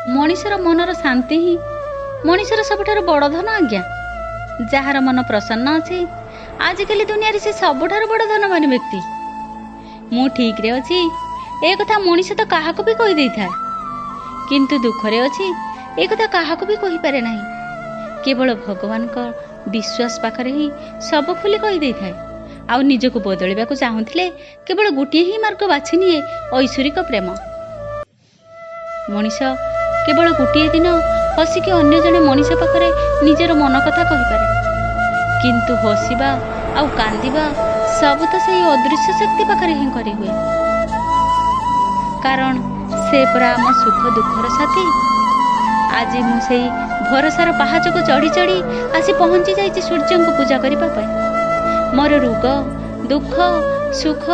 मनीषर मनर शांति ही मनीषर सबुठार बड़ धन आज्ञा। जार मन प्रसन्न अच्छे आजिकल दुनिया से सबुठार बड़ धनवान व्यक्ति। मु ठीक रे अच्छी ए कथा मनीष तो क्या भी कहीदे था, किंतु दुखरे अच्छी ए कथा क्या भी कही पारे नहीं। केवल भगवान का विश्वास पाखरे ही सब खुली कहीदे था। आउ निजको बदलवा चाहूले केवल गोटे ही मार्ग बाछि निए ऐश्वरिक प्रेम। मनीष केवल गोटे दिन हसिकी अन्य जने मनीष पाखरे निजर मन कथा कहीपे, किंतु हसवा आउ कांदिबा सब तो से अदृश्य शक्ति पाखरे ही करी हुए। कारण से परा आम सुख दुखर साथी। आज मुझे भरोसार पहाच को चढ़ी चढ़ी आसी पहुंची जाइए सूर्य को पूजा करने। मोर रोग दुख सुख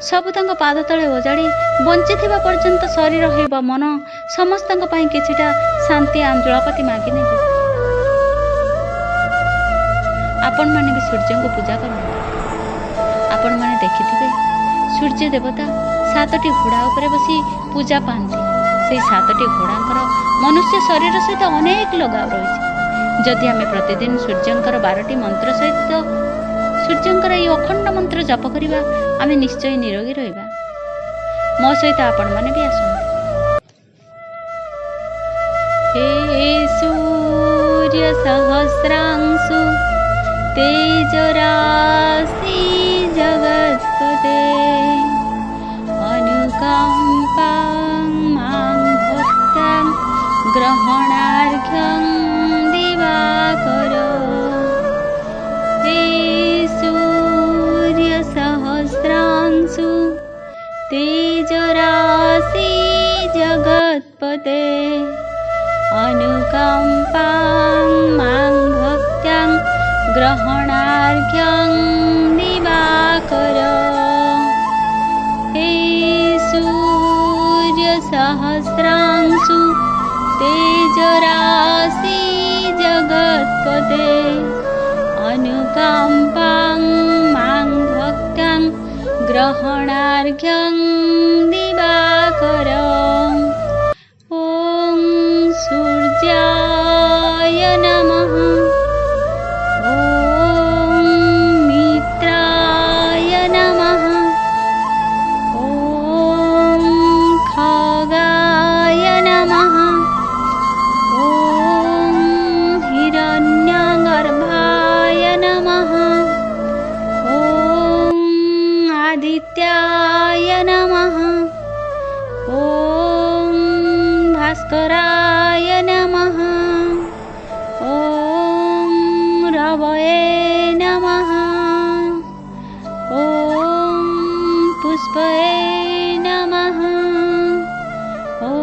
सब पाद तले ओजाड़ी बंची पर्यंत शरीर हो मन समस्त किछिटा शांति आंदोलपति मागी ने। आपण मैंने भी सूर्य को पूजा करते। आपण मैंने देखिथिबे सूर्य देवता 7टी घोड़ा उपरे बसी पूजा पाती। से 7टी घोड़ांकर मनुष्य शरीर सहित अनेक लगाव रही। जदि आम प्रतिदिन सूर्यंकर 12टी मंत्र सहित सूर्यंकर ये अखंड मंत्र जप करिबा आमे निश्चय निरोगी रहिबा। मो सहित आपण माने भी आसंतु। हे सूर्य सहस्रांशु तेजराशि जगत्पते अनुकंपां मां भक्तां ग्रहणार्घ्यं दिवाकर। हे सूर्य सहस्रांशु तेजराशि जगत्पते अनुकंपां मां भक्त्यां ग्रहणार्घ्यं दिवाकर। हे सूर्य सहस्रांशु तेजराशि जगत्पते अनुकंपां मां भक्त्यां ग्रहणार्घ्यं दिवाकर। ॐ सूर्याय नमः। ॐ मित्राय नमः। ॐ खगाय नमः। ॐ हिरण्यगर्भाय नमः। ॐ आदित्याय नमः। ॐ भास्कराय